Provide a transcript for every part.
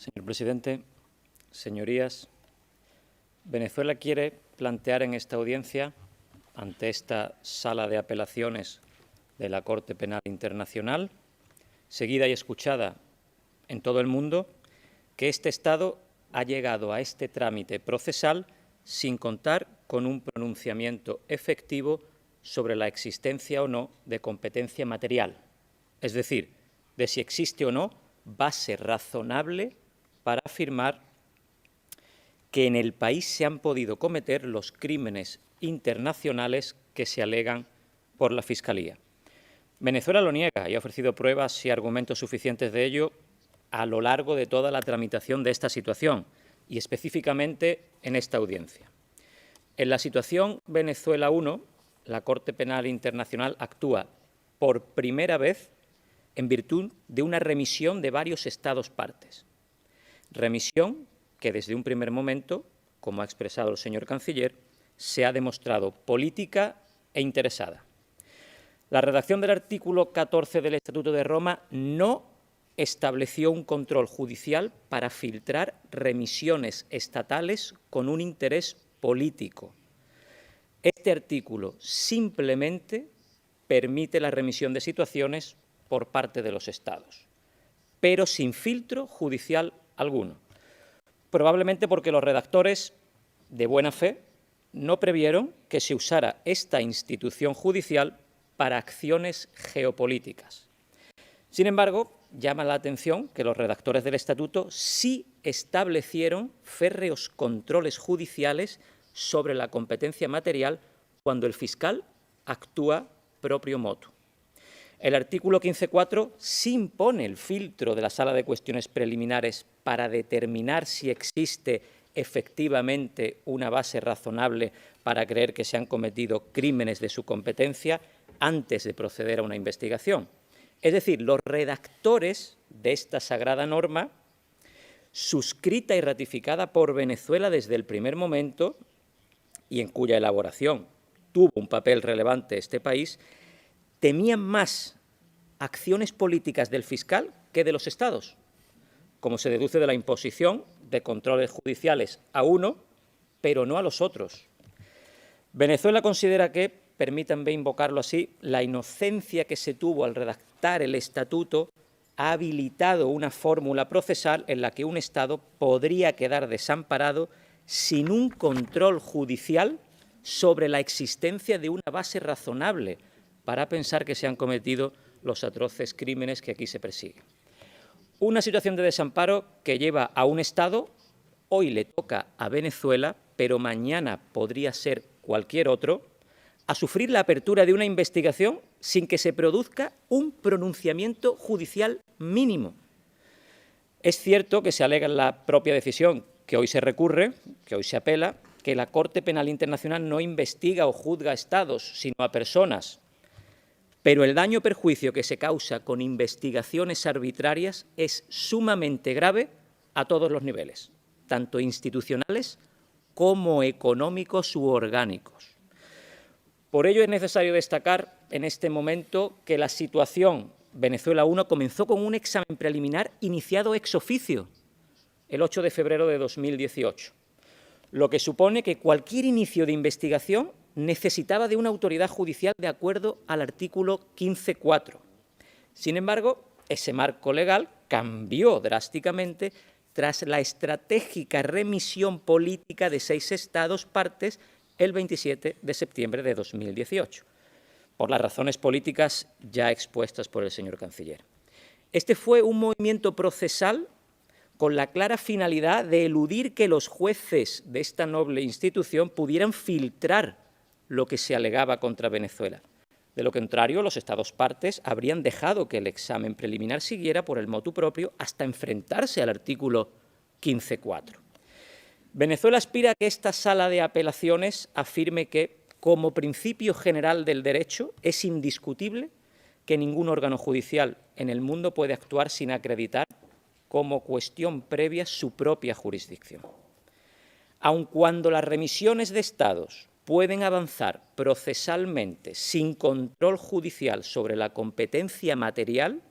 Señor presidente, señorías, Venezuela quiere plantear en esta audiencia, ante esta sala de apelaciones de la Corte Penal Internacional, seguida y escuchada en todo el mundo, que este Estado ha llegado a este trámite procesal sin contar con un pronunciamiento efectivo sobre la existencia o no de competencia material, es decir, de si existe o no base razonable para afirmar que en el país se han podido cometer los crímenes internacionales que se alegan por la Fiscalía. Venezuela lo niega y ha ofrecido pruebas y argumentos suficientes de ello a lo largo de toda la tramitación de esta situación y específicamente en esta audiencia. En la situación Venezuela 1, la Corte Penal Internacional actúa por primera vez en virtud de una remisión de varios Estados partes. Remisión que desde un primer momento, como ha expresado el señor canciller, se ha demostrado política e interesada. La redacción del artículo 14 del Estatuto de Roma no estableció un control judicial para filtrar remisiones estatales con un interés político. Este artículo simplemente permite la remisión de situaciones por parte de los Estados, pero sin filtro judicial alguno. Probablemente porque los redactores, de buena fe, no previeron que se usara esta institución judicial para acciones geopolíticas. Sin embargo, llama la atención que los redactores del Estatuto sí establecieron férreos controles judiciales sobre la competencia material cuando el fiscal actúa proprio motu. El artículo 15.4 sí impone el filtro de la Sala de Cuestiones Preliminares para determinar si existe efectivamente una base razonable para creer que se han cometido crímenes de su competencia antes de proceder a una investigación. Es decir, los redactores de esta sagrada norma, suscrita y ratificada por Venezuela desde el primer momento y en cuya elaboración tuvo un papel relevante este país, temían más acciones políticas del fiscal que de los Estados, como se deduce de la imposición de controles judiciales a uno, pero no a los otros. Venezuela considera que, permítanme invocarlo así, la inocencia que se tuvo al redactar el Estatuto ha habilitado una fórmula procesal en la que un Estado podría quedar desamparado sin un control judicial sobre la existencia de una base razonable para pensar que se han cometido los atroces crímenes que aquí se persiguen. Una situación de desamparo que lleva a un Estado, hoy le toca a Venezuela, pero mañana podría ser cualquier otro, a sufrir la apertura de una investigación sin que se produzca un pronunciamiento judicial mínimo. Es cierto que se alega en la propia decisión que hoy se recurre, que hoy se apela, que la Corte Penal Internacional no investiga o juzga a Estados, sino a personas. Pero el daño o perjuicio que se causa con investigaciones arbitrarias es sumamente grave a todos los niveles, tanto institucionales como económicos u orgánicos. Por ello es necesario destacar en este momento que la situación Venezuela 1 comenzó con un examen preliminar iniciado ex oficio el 8 de febrero de 2018, lo que supone que cualquier inicio de investigación necesitaba de una autoridad judicial de acuerdo al artículo 15.4. Sin embargo, ese marco legal cambió drásticamente tras la estratégica remisión política de 6 Estados partes el 27 de septiembre de 2018, por las razones políticas ya expuestas por el señor canciller. Este fue un movimiento procesal con la clara finalidad de eludir que los jueces de esta noble institución pudieran filtrar lo que se alegaba contra Venezuela. De lo contrario, los Estados partes habrían dejado que el examen preliminar siguiera por el motu propio hasta enfrentarse al artículo 15.4. Venezuela aspira a que esta sala de apelaciones afirme que, como principio general del derecho, es indiscutible que ningún órgano judicial en el mundo puede actuar sin acreditar como cuestión previa su propia jurisdicción. Aun cuando las remisiones de Estados pueden avanzar procesalmente sin control judicial sobre la competencia material,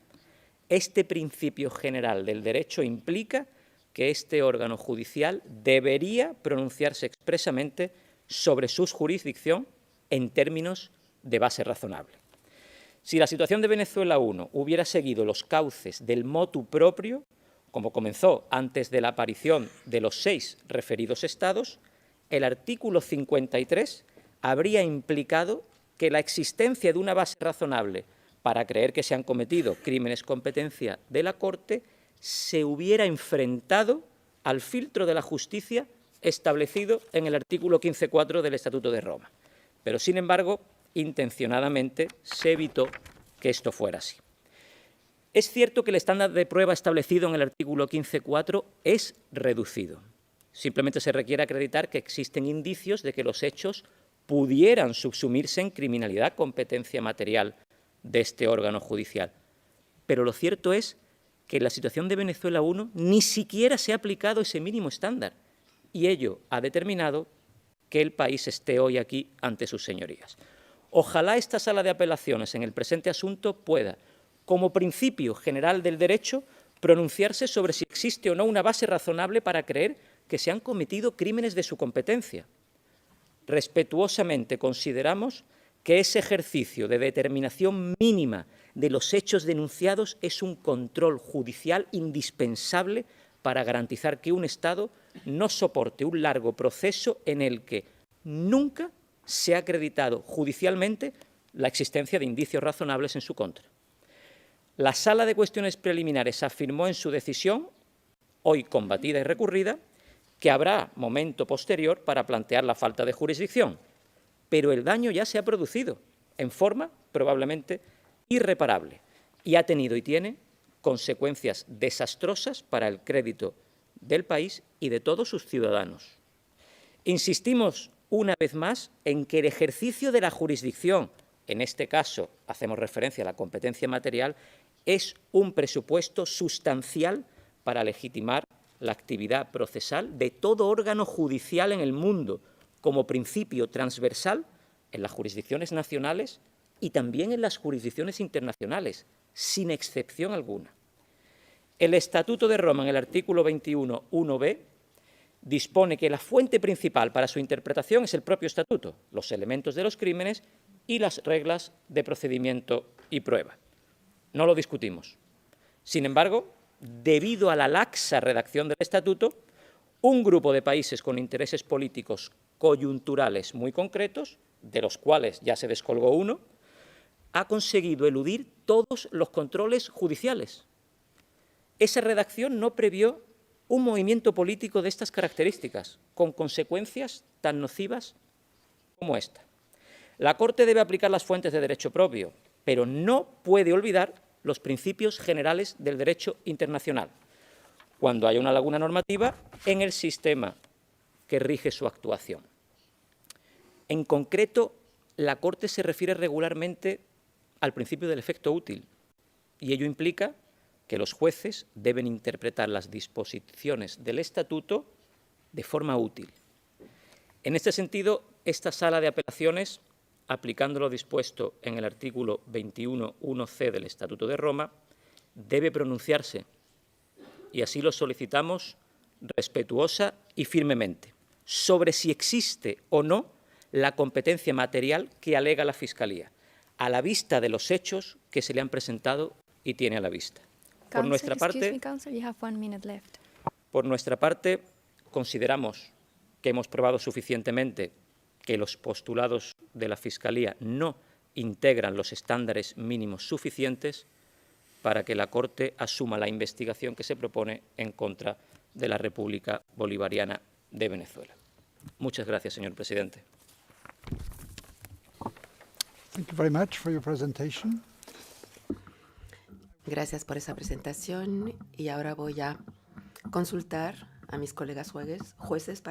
este principio general del derecho implica que este órgano judicial debería pronunciarse expresamente sobre su jurisdicción en términos de base razonable. Si la situación de Venezuela I hubiera seguido los cauces del motu proprio, como comenzó antes de la aparición de los 6 referidos estados, el artículo 53 habría implicado que la existencia de una base razonable para creer que se han cometido crímenes competencia de la Corte se hubiera enfrentado al filtro de la justicia establecido en el artículo 15.4 del Estatuto de Roma. Pero, sin embargo, intencionadamente se evitó que esto fuera así. Es cierto que el estándar de prueba establecido en el artículo 15.4 es reducido. Simplemente se requiere acreditar que existen indicios de que los hechos pudieran subsumirse en criminalidad, competencia material de este órgano judicial. Pero lo cierto es que en la situación de Venezuela I ni siquiera se ha aplicado ese mínimo estándar, y ello ha determinado que el país esté hoy aquí ante sus señorías. Ojalá esta sala de apelaciones en el presente asunto pueda, como principio general del derecho, pronunciarse sobre si existe o no una base razonable para creer que se han cometido crímenes de su competencia. Respetuosamente consideramos que ese ejercicio de determinación mínima de los hechos denunciados es un control judicial indispensable para garantizar que un Estado no soporte un largo proceso en el que nunca se ha acreditado judicialmente la existencia de indicios razonables en su contra. La Sala de Cuestiones Preliminares afirmó en su decisión, hoy combatida y recurrida, que habrá momento posterior para plantear la falta de jurisdicción, pero el daño ya se ha producido en forma probablemente irreparable y ha tenido y tiene consecuencias desastrosas para el crédito del país y de todos sus ciudadanos. Insistimos una vez más en que el ejercicio de la jurisdicción, en este caso hacemos referencia a la competencia material, es un presupuesto sustancial para legitimar la actividad procesal de todo órgano judicial en el mundo, como principio transversal en las jurisdicciones nacionales y también en las jurisdicciones internacionales, sin excepción alguna. El Estatuto de Roma, en el artículo 21.1b, dispone que la fuente principal para su interpretación es el propio Estatuto, los elementos de los crímenes y las reglas de procedimiento y prueba. No lo discutimos. Sin embargo, debido a la laxa redacción del Estatuto, un grupo de países con intereses políticos coyunturales muy concretos, de los cuales ya se descolgó uno, ha conseguido eludir todos los controles judiciales. Esa redacción no previó un movimiento político de estas características, con consecuencias tan nocivas como esta. La Corte debe aplicar las fuentes de derecho propio, pero no puede olvidar los principios generales del derecho internacional, cuando haya una laguna normativa en el sistema que rige su actuación. En concreto, la Corte se refiere regularmente al principio del efecto útil, y ello implica que los jueces deben interpretar las disposiciones del Estatuto de forma útil. En este sentido, esta Sala de Apelaciones, aplicando lo dispuesto en el artículo 21.1c del Estatuto de Roma, debe pronunciarse, y así lo solicitamos respetuosa y firmemente, sobre si existe o no la competencia material que alega la Fiscalía, a la vista de los hechos que se le han presentado y tiene a la vista. Por nuestra parte, consideramos que hemos probado suficientemente que los postulados de la Fiscalía no integran los estándares mínimos suficientes para que la Corte asuma la investigación que se propone en contra de la República Bolivariana de Venezuela. Muchas gracias, señor presidente. Thank you very much for your presentation. Gracias por esa presentación y ahora voy a consultar a mis colegas jueces para